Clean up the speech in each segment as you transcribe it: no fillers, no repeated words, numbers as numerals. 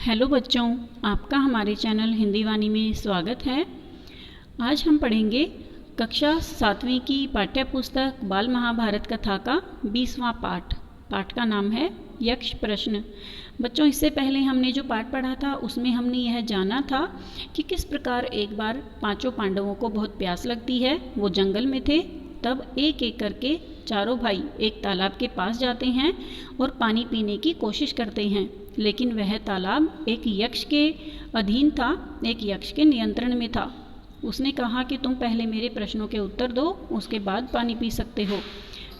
Hello बच्चों, आपका हमारे चैनल हिंदी वाणी में स्वागत है। आज हम पढ़ेंगे कक्षा 7वीं की पाठ्य पुस्तक बाल महाभारत कथा का 20वां पाठ। पाठ का नाम है यक्ष प्रश्न। बच्चों, इससे पहले हमने जो पाठ पढ़ा था उसमें हमने यह जाना था कि किस प्रकार एक बार पांचों पांडवों को बहुत प्यास लगती है। वो जंगल में थे, तब एक एक करके चारों भाई एक तालाब के पास जाते हैं और पानी पीने की कोशिश करते हैं, लेकिन वह तालाब एक यक्ष के अधीन था, एक यक्ष के नियंत्रण में था। उसने कहा कि तुम पहले मेरे प्रश्नों के उत्तर दो, उसके बाद पानी पी सकते हो।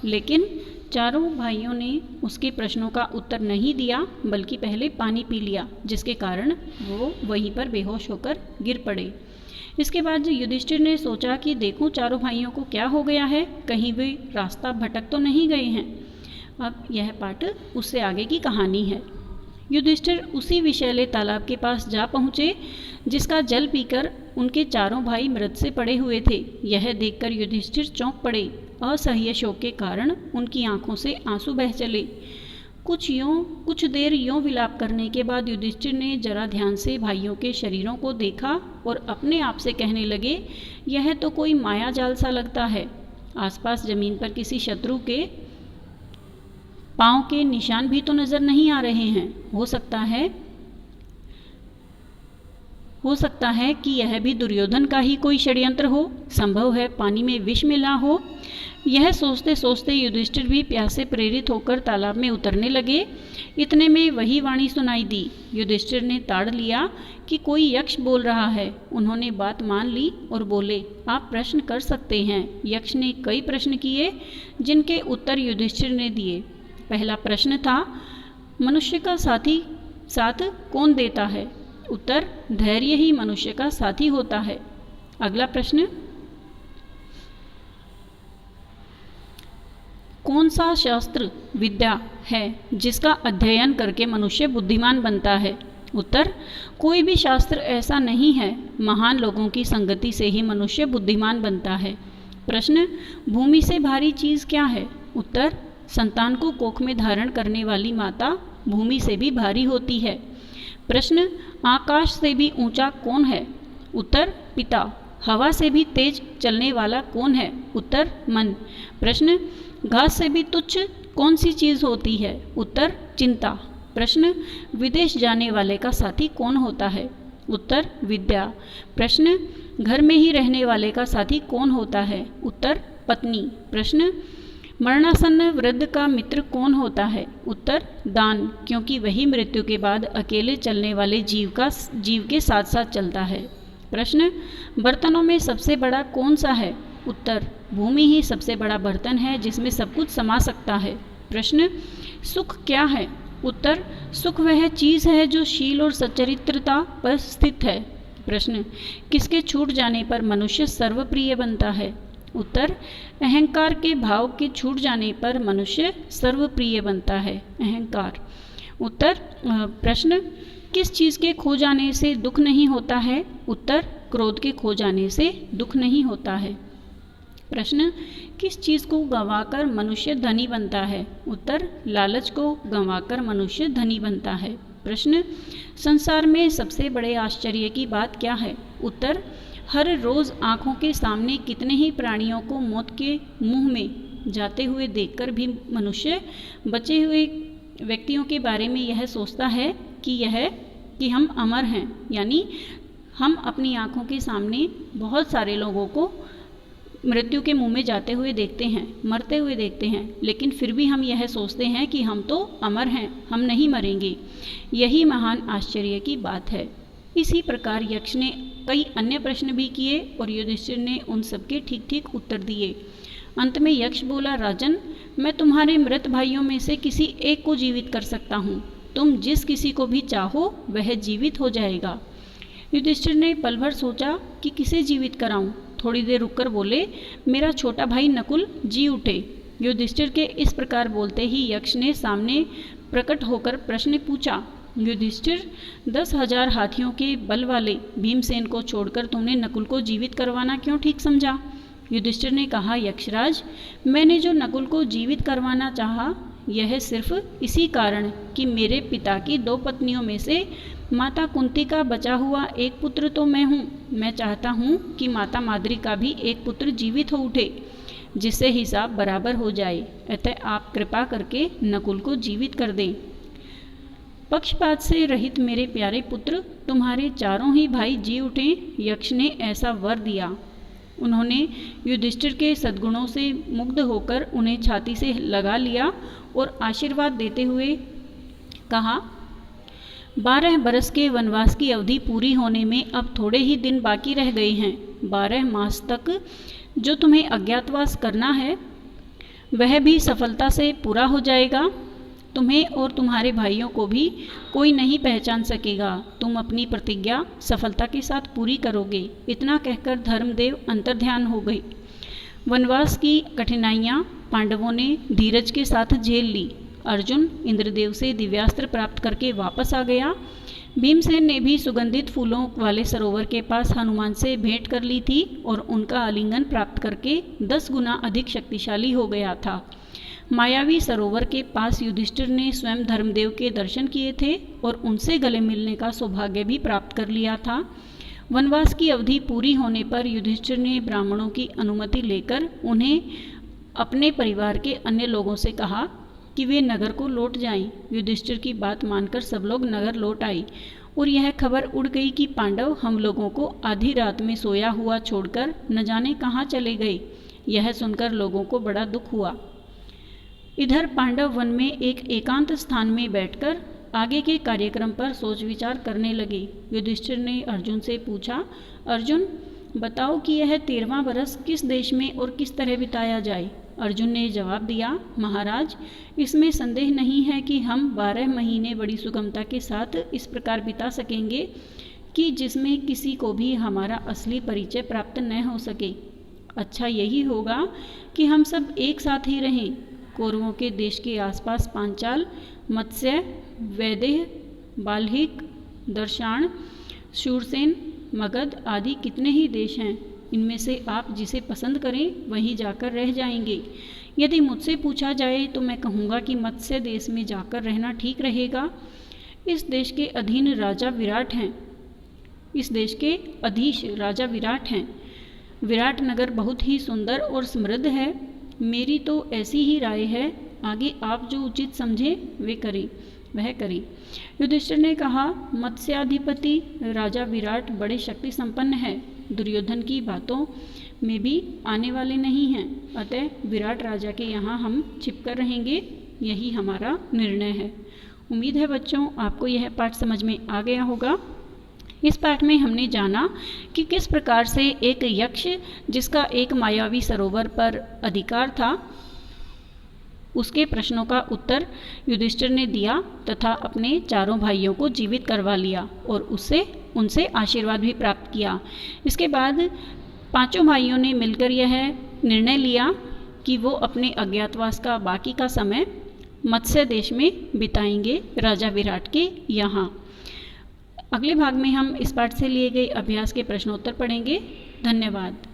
लेकिन चारों भाइयों ने उसके प्रश्नों का उत्तर नहीं दिया, बल्कि पहले पानी पी लिया, जिसके कारण वो वहीं पर बेहोश होकर गिर पड़े। इसके बाद युधिष्ठिर ने सोचा कि देखूं चारों भाइयों को क्या हो गया है, कहीं वे रास्ता भटक तो नहीं गए हैं। अब यह पाठ उससे आगे की कहानी है। युधिष्ठिर उसी विषैले तालाब के पास जा पहुँचे जिसका जल पीकर उनके चारों भाई मृत से पड़े हुए थे। यह देखकर युधिष्ठिर चौंक पड़े। असह्य शोक के कारण उनकी आंखों से आंसू बह चले। कुछ देर यों विलाप करने के बाद युधिष्ठिर ने जरा ध्यान से भाइयों के शरीरों को देखा और अपने आप से कहने लगे, यह तो कोई माया जाल सा लगता है। आसपास जमीन पर किसी शत्रु के पांव के निशान भी तो नजर नहीं आ रहे हैं। हो सकता है कि यह भी दुर्योधन का ही कोई षड्यंत्र हो। संभव है पानी में विष मिला हो। यह सोचते सोचते युधिष्ठिर भी प्यास से प्रेरित होकर तालाब में उतरने लगे। इतने में वही वाणी सुनाई दी। युधिष्ठिर ने ताड़ लिया कि कोई यक्ष बोल रहा है। उन्होंने बात मान ली और बोले, आप प्रश्न कर सकते हैं। यक्ष ने कई प्रश्न किए, जिनके उत्तर युधिष्ठिर ने दिए। पहला प्रश्न था, मनुष्य का साथ कौन देता है? उत्तर, धैर्य ही मनुष्य का साथी होता है। अगला प्रश्न, कौन सा शास्त्र विद्या है जिसका अध्ययन करके मनुष्य बुद्धिमान बनता है? उत्तर, कोई भी शास्त्र ऐसा नहीं है। महान लोगों की संगति से ही मनुष्य बुद्धिमान बनता है। प्रश्न, भूमि से भारी चीज क्या है? उत्तर, संतान को कोख में धारण करने वाली माता भूमि से भी भारी होती है। प्रश्न, आकाश से भी ऊंचा कौन है? उत्तर, पिता। हवा से भी तेज चलने वाला कौन है? उत्तर, मन। प्रश्न, घास से भी तुच्छ कौन सी चीज होती है? उत्तर, चिंता। प्रश्न, विदेश जाने वाले का साथी कौन होता है? उत्तर, विद्या। प्रश्न, घर में ही रहने वाले का साथी कौन होता है? उत्तर, पत्नी। प्रश्न, मरणासन्न वृद्ध का मित्र कौन होता है? उत्तर, दान, क्योंकि वही मृत्यु के बाद अकेले चलने वाले जीव के साथ साथ चलता है। प्रश्न, बर्तनों में सबसे बड़ा कौन सा है? उत्तर, भूमि ही सबसे बड़ा बर्तन है जिसमें सब कुछ समा सकता है। प्रश्न, सुख क्या है? उत्तर, सुख वह चीज है जो शील और सच्चरित्रता पर स्थित है। प्रश्न, किसके छूट जाने पर मनुष्य सर्वप्रिय बनता है? उत्तर, अहंकार के भाव के छूट जाने पर मनुष्य सर्वप्रिय बनता है। अहंकार। उत्तर, प्रश्न, किस चीज के खो जाने से दुख नहीं होता है? उत्तर, क्रोध के खो जाने से दुख नहीं होता है। प्रश्न, किस चीज को गंवाकर मनुष्य धनी बनता है? उत्तर, लालच को गंवाकर मनुष्य धनी बनता है। प्रश्न, संसार में सबसे बड़े आश्चर्य की बात क्या है? उत्तर, हर रोज आंखों के सामने कितने ही प्राणियों को मौत के मुंह में जाते हुए देखकर भी मनुष्य बचे हुए व्यक्तियों के बारे में यह सोचता है कि हम अमर हैं। यानी हम अपनी आंखों के सामने बहुत सारे लोगों को मृत्यु के मुंह में जाते हुए देखते हैं, मरते हुए देखते हैं, लेकिन फिर भी हम यह सोचते हैं कि हम तो अमर हैं, हम नहीं मरेंगे। यही महान आश्चर्य की बात है। इसी प्रकार यक्ष ने कई अन्य प्रश्न भी किए और युधिष्ठिर ने उन सबके ठीक ठीक उत्तर दिए। अंत में यक्ष बोला, राजन, मैं तुम्हारे मृत भाइयों में से किसी एक को जीवित कर सकता हूँ। तुम जिस किसी को भी चाहो वह जीवित हो जाएगा। युधिष्ठिर ने पल भर सोचा कि किसे जीवित कराऊं। थोड़ी देर रुककर बोले, मेरा छोटा भाई नकुल जी उठे। युधिष्ठिर के इस प्रकार बोलते ही यक्ष ने सामने प्रकट होकर प्रश्न पूछा, युधिष्ठिर, 10,000 हाथियों के बल वाले भीमसेन को छोड़कर तुमने नकुल को जीवित करवाना क्यों ठीक समझा? युधिष्ठिर ने कहा, यक्षराज, मैंने जो नकुल को जीवित करवाना चाहा, यह सिर्फ इसी कारण कि मेरे पिता की 2 पत्नियों में से माता कुंती का बचा हुआ एक पुत्र तो मैं हूँ। मैं चाहता हूँ कि माता माद्री का भी एक पुत्र जीवित हो उठे, जिससे हिसाब बराबर हो जाए। अतः आप कृपा करके नकुल को जीवित कर दें। पक्षपात से रहित मेरे प्यारे पुत्र, तुम्हारे चारों ही भाई जी उठें, यक्ष ने ऐसा वर दिया। उन्होंने युधिष्ठिर के सद्गुणों से मुग्ध होकर उन्हें छाती से लगा लिया और आशीर्वाद देते हुए कहा, 12 बरस के वनवास की अवधि पूरी होने में अब थोड़े ही दिन बाकी रह गए हैं। 12 मास तक जो तुम्हें अज्ञातवास करना है वह भी सफलता से पूरा हो जाएगा। तुम्हें और तुम्हारे भाइयों को भी कोई नहीं पहचान सकेगा। तुम अपनी प्रतिज्ञा सफलता के साथ पूरी करोगे। इतना कहकर धर्मदेव अंतर्ध्यान हो गए। वनवास की कठिनाइयाँ पांडवों ने धीरज के साथ झेल ली। अर्जुन इंद्रदेव से दिव्यास्त्र प्राप्त करके वापस आ गया। भीमसेन ने भी सुगंधित फूलों वाले सरोवर के पास हनुमान से भेंट कर ली थी और उनका आलिंगन प्राप्त करके 10 गुना अधिक शक्तिशाली हो गया था। मायावी सरोवर के पास युधिष्ठिर ने स्वयं धर्मदेव के दर्शन किए थे और उनसे गले मिलने का सौभाग्य भी प्राप्त कर लिया था। वनवास की अवधि पूरी होने पर युधिष्ठिर ने ब्राह्मणों की अनुमति लेकर उन्हें अपने परिवार के अन्य लोगों से कहा कि वे नगर को लौट जाएं। युधिष्ठिर की बात मानकर सब लोग नगर लौट आए और यह खबर उड़ गई कि पांडव हम लोगों को आधी रात में सोया हुआ छोड़कर न जाने कहाँ चले गए। यह सुनकर लोगों को बड़ा दुख हुआ। इधर पांडव वन में एक एकांत स्थान में बैठकर आगे के कार्यक्रम पर सोच विचार करने लगे। युधिष्ठिर ने अर्जुन से पूछा, अर्जुन बताओ कि यह 13वां बरस किस देश में और किस तरह बिताया जाए। अर्जुन ने जवाब दिया, महाराज इसमें संदेह नहीं है कि हम 12 महीने बड़ी सुगमता के साथ इस प्रकार बिता सकेंगे कि जिसमें किसी को भी हमारा असली परिचय प्राप्त न हो सके। अच्छा यही होगा कि हम सब एक साथ ही रहें। कौरवों के देश के आसपास पांचाल, मत्स्य, वैदेह, बाल्हिक, दर्शान, शूरसेन, मगध आदि कितने ही देश हैं। इनमें से आप जिसे पसंद करें वहीं जाकर रह जाएंगे। यदि मुझसे पूछा जाए तो मैं कहूँगा कि मत्स्य देश में जाकर रहना ठीक रहेगा। इस देश के अधीन राजा विराट हैं। इस देश के अधीश राजा विराट हैं। विराट नगर बहुत ही सुंदर और समृद्ध है। मेरी तो ऐसी ही राय है। आगे आप जो उचित समझें वह करें। युधिष्ठिर ने कहा, मत्स्याधिपति राजा विराट बड़े शक्ति संपन्न है। दुर्योधन की बातों में भी आने वाले नहीं हैं। अतः विराट राजा के यहाँ हम छिपकर रहेंगे, यही हमारा निर्णय है। उम्मीद है बच्चों आपको यह पाठ समझ में आ गया होगा। इस पाठ में हमने जाना कि किस प्रकार से एक यक्ष जिसका एक मायावी सरोवर पर अधिकार था, उसके प्रश्नों का उत्तर युधिष्ठिर ने दिया तथा अपने चारों भाइयों को जीवित करवा लिया और उनसे आशीर्वाद भी प्राप्त किया। इसके बाद 5 भाइयों ने मिलकर यह निर्णय लिया कि वो अपने अज्ञातवास का बाकी का समय मत्स्य देश में बिताएंगे राजा विराट के यहाँ। अगले भाग में हम इस पाठ से लिए गए अभ्यास के प्रश्नोत्तर पढ़ेंगे। धन्यवाद।